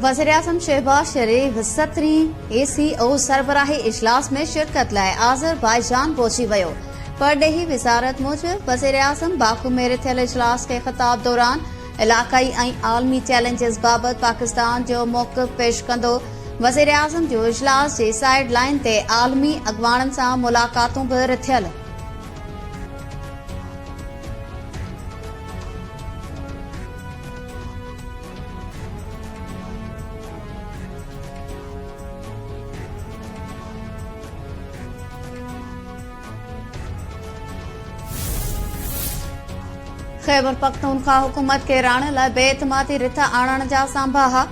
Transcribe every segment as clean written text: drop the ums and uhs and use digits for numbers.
वज़ीर-ए-आज़म शहबाज शरीफ 17 ACO सरबराही इजलास में शिरकत लाइ आज़रबाईजान पहुची वियो। परडेही वज़ारत मूजिब वज़ीर-ए-आज़म बाकू में थियल इजलास के ख़िताब दौरान इलाक़ाई ऐं आलमी चैलेंजिस बाबत पाकिस्तान जो मौक़िफ़ पेश कंदो। वज़ीर-ए-आज़म जो इजलास जे साइड लाइन ते आलमी अॻवाननि सां मुलाक़ातूं बि रिथियल। खैबर पख्तूनख्वा हुकूमत के राण लाइ बेएतमादी रिथ आणण जा सांभाहा।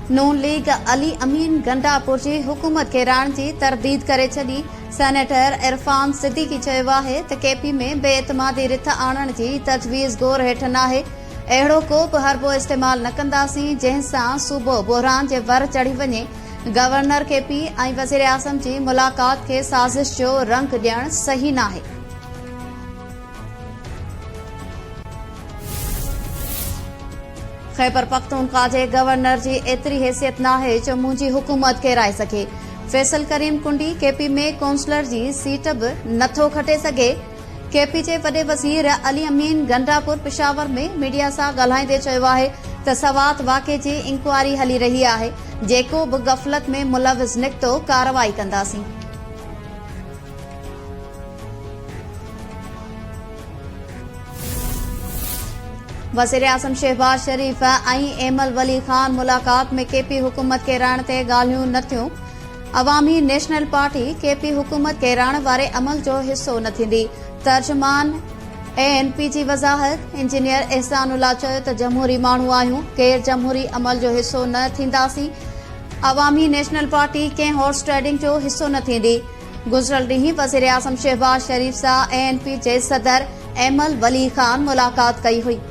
नून लीग अली अमीन गंडापुर जी हुकूमत के राण जी तरदीद करे छॾी। सेनेटर इरफान सिद्दीकी चयो आहे त केपी में बेएतमादी रिथ आणण जी तजवीज़ गौर हेठ नाहे। अहिड़ो को बि हरबो इस्तेमाल न कंदासीं जंहिंसां सूबो बहरान जे वर चढ़ी वञे। गवर्नर केपी ऐं वज़ीर-ए-आज़म जी मुलाक़ात खे साज़िश जो रंग ॾियणु सही नाहे। खैबर पख्तूनख्वा जे गवर्नर जी एतिरी हैसियत नाहे जो मुंहिंजी हुकूमत केराए सघे। फैसल करीम कुंडी केपी में काउंसलर जी सीट बि नथो खटे सघे। केपी जे वॾे वज़ीर अली अमीन गंडापुर पिशावर में मीडिया सां ॻाल्हाईंदे चयो आहे त सवात वाक़े जी इंक्वायरी हली रही आहे। जेको बि गफ़लत में मुलविज़ निकितो कार्रवाई कंदासीं। वज़ीर-ए-आज़म शहबाज शरीफ ऐं एमल वली खान मुलाक़ात में केपी हुकूमत के राण ते ॻाल्हियूं न थियूं। अवामी नेशनल पार्टी केपी हुकूमत के राण वारे अमल जो हिस्सो न थींदी। तर्जुमान ANP जी वज़ाहत इंजीनियर एहसानुल्लाह चयो त जमहूरी माण्हू आहियूं, गैर जमहूरी अमल जो हिस्सो न थींदासीं। अवामी नेशनल पार्टी कंहिं हॉर्स ट्रेडिंग जो हिस्सो न थींदी। गुज़िरियल ॾींहुं वज़ीर-ए-आज़म शहबाज शरीफ सां ANP जे सदर एमल वली खान मुलाक़ात कई हुई।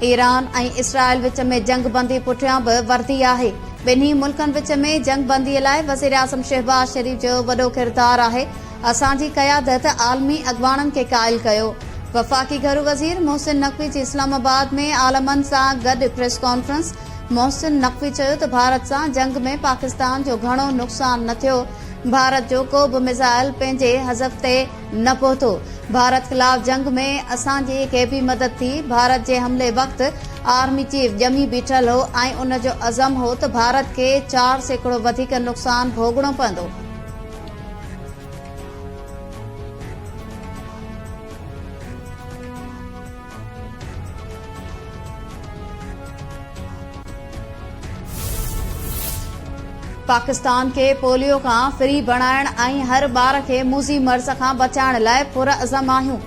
ईरान ऐं इसराइल विच में जंगबंदी पुठियां बि वरदी आहे। ॿिन्ही मुल्कनि विच में जंगबंदीअ लाइ वज़ीर-ए-आज़म शहबाज शरीफ जो वॾो किरदारु आहे। असांजी क़यादत आलमी अॻवाननि खे क़ाइल कयो। वफ़ाक़ी घरू वज़ीर मोहसिन नक़वी जी इस्लामाबाद में आलमनि सां गॾु प्रेस कॉन्फ्रेंस। मोहसिन नक़वी चयो त भारत सां जंग में पाकिस्तान जो घणो नुक़सान न थियो। भारत जो को बि मिसाइल पंहिंजे हज़फ ते न पहुतो। भारत ख़िलाफ़ जंग में असांजी के बि मदद थी। भारत जे हमले वक़्तु आर्मी चीफ ॼमी बीठल हो ऐं उन जो अज़म हो त भारत खे 4% वधीक नुक़सान भोगणो पवंदो। पाकिस्तान के पोलियो खां फ्री बणाइण ऐं हर ॿार खे मुज़ी मर्ज़ खां बचाइण लाइ पुरअज़म आहियूं।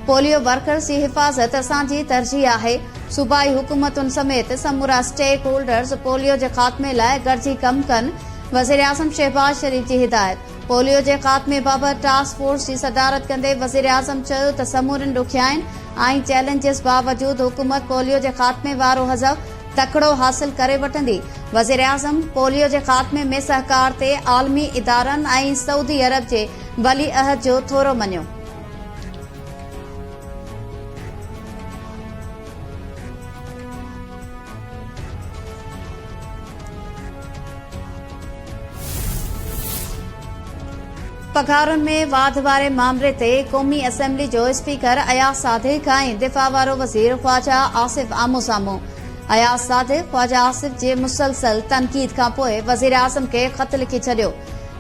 पोलियो वर्कर्स जी हिफ़ाज़त असांजी तरजीह आहे। सूबाई हुकूमतुनि समेत समूरा स्टेक होल्डर्स पोलियो जे ख़ात्मे लाइ गॾिजी कमु कनि। वज़ीर-ए-आज़म शहबाज शरीफ जी हिदायत। पोलियो जे ख़ात्मे बाबति टास्क फोर्स जी सदारत कंदे वज़ीर-ए-आज़म चयो त समूरनि ॾुखियाईनि ऐं चैलेंजिस बावजूदि हुकूमत पोलियो जे ख़ात्मे वारो हज़फ तकड़ो हासिल करे वठंदी। वज़ीर-ए-आज़म पोलियो जे ख़ात्मे में सहकार ते आलमी इदारनि ऐं सऊदी अरब जे वली अहद जो थोरो मञियो। पघारुनि में वाध वारे मामले ते क़ौमी असेंबली जो स्पीकर अयाज़ सादिक़ ऐं दिफ़ा वारो वज़ीर ख्वाजा आसिफ आमो साम्हूं। अयाज़ सादिक़ ख्वाजा आसिफ जे मुसलसल तनक़ीद खां पोइ वज़ीर-ए-आज़म खे ख़त लिखी छॾियो।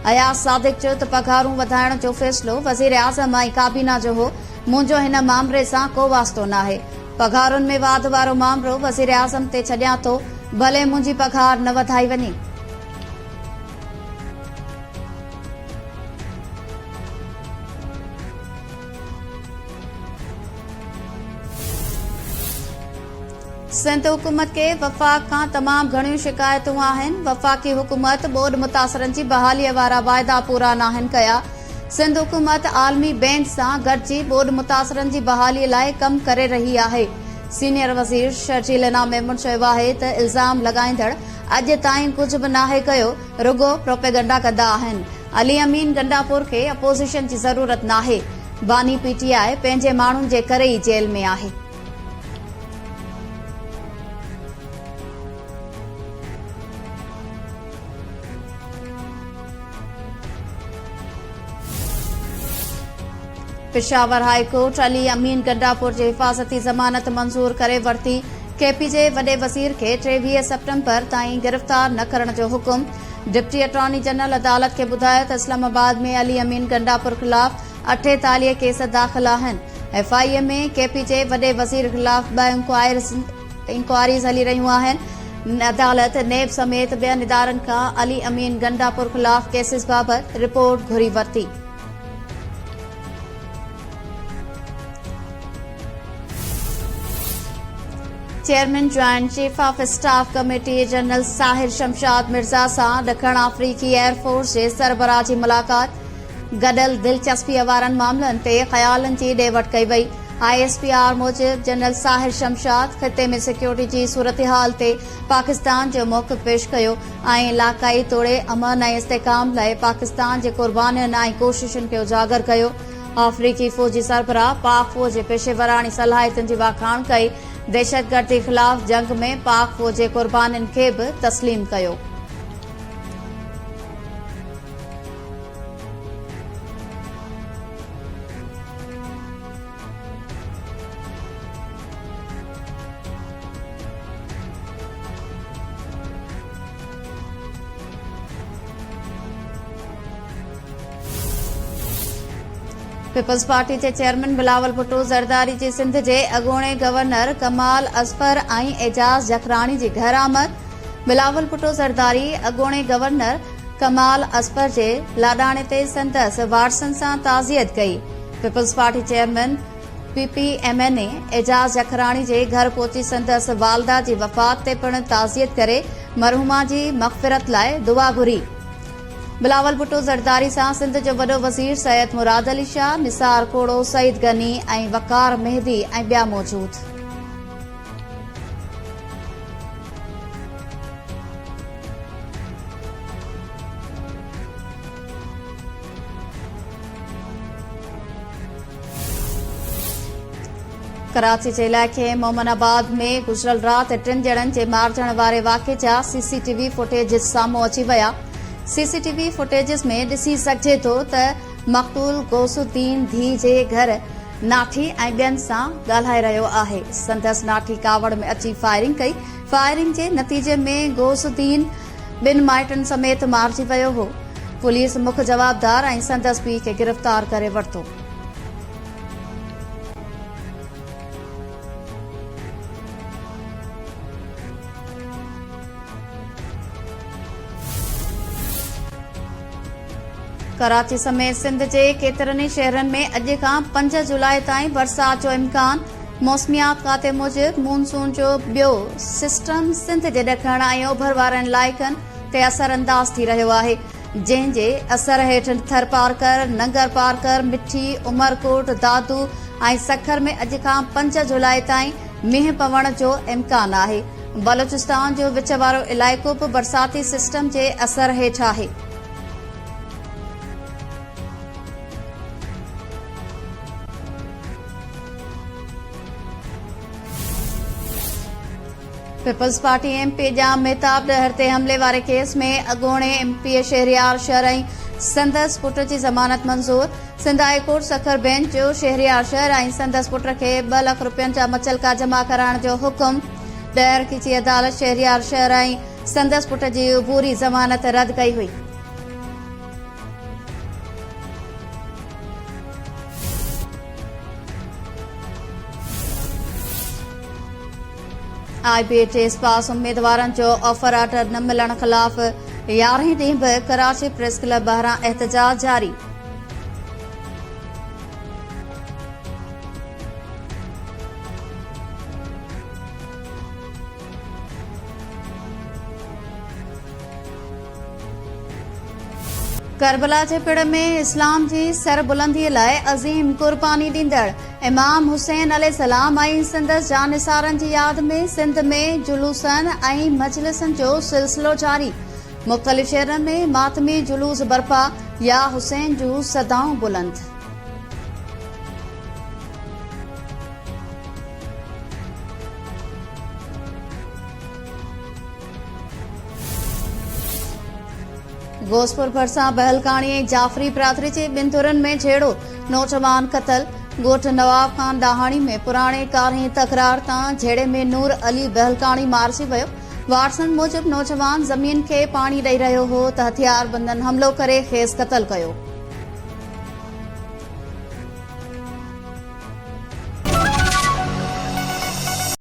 अयाज़ सादिक़ चयो त पघारूं वधाइण जो फ़ैसिलो वज़ीर-ए-आज़म ऐं काबीना जो हो। मुंहिंजो हिन मामले सां को वास्तो नाहे। पघारुनि में वाध वारो मामलो वज़ीर-ए-आज़म ते छॾियां थो, भले मुंहिंजी पघार न वधाई वञे। सिंध हुकूमत के वफ़ाक़ खां तमाम घणियूं शिकायतूं आहिनि। वफ़ाक़ी हुकूमत ॿोॾ मुतासिरनि जी बहालीअ वारा वाइदा पूरा नाहिनि कया। सिंध हुकूमत आलमी बैंक सां गॾिजी ॿोॾ मुतासिरनि जी बहालीअ लाइ कमु करे रही आहे। सीनियर वज़ीर शर्जील इनाम मेमून चयो आहे त इल्ज़ाम लॻाईंदड़ अॼु ताईं कुझु बि नाहे कयो, रुगो प्रोपेगंडा कंदा आहिनि। अली अमीन गंडापुर खे अपोज़िशन जी ज़रूरत नाहे। बानी पीटीआई पंहिंजे माण्हुनि जे करे ई जेल में आहे। पेशावर हाई कोर्ट अली अमीन गंडापुर जे हिफ़ाज़ती ज़मानत मंज़ूर करे वरिती। केपी जे वॾे वज़ीर खे 23 सेप्टेम्बर ताईं गिरफ़्तार न करण जो हुकुम। डिप्टी अटॉर्नी जनरल अदालत खे ॿुधायो त इस्लामाबाद में अली अमीन गंडापुर ख़िलाफ़ 48 केस दाख़िल आहिनि। एफआईए में केपी जे वॾे वज़ीर ख़िलाफ़ 2 इंक्वायरीज़ हली रहियूं आहिनि। अदालत नेब समेत ॿियनि इदारनि खां अली अमीन गंडापुर ख़िलाफ़ केसिस बाबति रिपोर्ट घुरी वरिती। Chairman joint chief of staff committee general Sahir Shamshad Mirza सां ॾखण अफ्रीकी एयरफोर्स जे सरबराह जी मुलाक़ात। गॾियल दिलचस्पीअ वारनि मामलनि ते ख़यालनि जी ॾे वठि कई वई। ISPR मूजिब जनरल साहिर शमशाद ख़िते में सिक्योरिटी जी सूरतहाल ते पाकिस्तान जो मौक़िफ़ पेश कयो ऐं इलाक़ाई तोड़े अमन ऐं इस्तेहकाम लाइ पाकिस्तान जे क़ुर्बानियुनि ऐं कोशिशुनि खे उजागर कयो। अफ्रीकी फ़ौजी सरबराह पाक फ़ौज जे पेशेवराणी सलाहियतुनि जी वाखाण कई। दहशतगर्दी ख़िलाफ़ जंग में पाक फ़ौज जे क़ुर्बानियुनि खे बि तस्लीम कयो। पीपल्स पार्टी जे चेयरमैन बिलावल भुट्टो ज़रदारी जी सिंध जे अॻूणे गवर्नर कमाल असफर ऐं एजाज़ जखराणी जी घर आमद। बिलावल भुट्टो ज़रदारी अॻूणे गवर्नर कमाल असफर जे लाॾाणे ते संदसि वारसनि सां ताज़ियत कई। पीपल्स पार्टी चेयरमैन PPMNA एजाज़ जखराणी जे घर पहुची संदसि वालदा जी वफ़ात ते पिणु ताज़ियत करे मरहूमा जी मग़फ़िरत लाइ दुआ घुरी। बिलावल भुट्टो ज़रदारी सां सिंध जो वॾो वज़ीर सैयद मुराद अली शाह, निसार कोड़ो, सईद गनी ऐं वक़ार मेहदी ऐं ॿिया मौजूद। कराची जे इलाइक़े मोमनाबाद में गुज़िरियल राति 3 ॼणनि जे मारिजण वारे वाक़े जा CCTV फुटेज साम्हूं अची विया। CCTV फुटेज में ॾिसी सघिजे थो त मक़तूल गौसुद्दीन धीउ जे घर नाठी ऐं ॿियनि सां ॻाल्हाए रहियो आहे। संदसि नाठी कावड़ में अची फायरिंग कई। फायरिंग जे नतीजे में गौसुद्दीन 2 माइटनि समेत मारिजी वियो हो। पुलिस मुख्य जवाबदार ऐं संदसि पीउ खे गिरफ़्तार करे वरितो। कराची समेत सिंध जे केतिरनि शहरनि में अॼु खां 5 जुलाई ताईं बरसात जो इम्कान। मौसमियात खाते मूजिब मानसून जो ॿियो सिस्टम सिंध जे ॾखण ऐं ओभर वारनि इलाइक़नि ते असरअंदाज थी रहियो आहे, जंहिं जे असर हेठि थर पारकर, नंगर पारकर, मिठी, उमरकोट, दादू ऐं सखर में अॼु खां 5 जुलाई ताईं मींहुं पवण जो इम्कान आहे। बलोचिस्तान जो विच वारो इलाइक़ो बि बरसाती सिस्टम जे असर हेठि आहे। पीपल्स पार्टी MP जाम मेहताब ॾहर ते हमले वारे केस में अॻूणे MP शहरियार शहर ऐं संदसि पुट जी ज़मानत मंज़ूर। Sindh high court Sukkur bench जो शहरियार शहर ऐं संदसि पुट खे 2 लख रुपयनि जा मुचलका जमा कराइण जो हुकुम। ॾहर की अदालत शहरियार शहर ऐं संदसि पुट जी अबूरी ज़मानत रद्द कई हुई। IBHS पास उम्मीदवारनि जो ऑफर ऑर्डर न मिलण ख़िलाफ़ 11 ॾींहं बि कराची प्रेस क्लब ॿाहिरां एहतजाज जारी। करबला जे पिड़ में इस्लाम जी सरबुलंदीअ लाइ अज़ीम कुर्बानी ॾींदड़ इमाम हुसैन अलैहिस्सलाम ऐं संदसि जानिसारनि जी यादि में सिंध में जुलूसनि ऐं मजलिसनि जो सिलसिलो जारी। मुख़्तलिफ़ शहरनि में मातमी जुलूस बर्पा या हुसैन जूं सदाऊं बुलंद। घोसपुर भरिसां बहलकाणी ऐं जाफरी प्राथरी जे ॿिनि धुरनि में झेड़ो, नौजवान क़तल। ॻोठ नवाब खान दाहाणी में पुराणे कारी तकरार तां झेड़े में नूर अली बहलकाणी मारिजी वियो। वारसनि मूजिब नौजवान ज़मीन खे पाणी ॾेई रहियो हो त हथियारबंदनि हमलो करे खेसि क़तल कयो।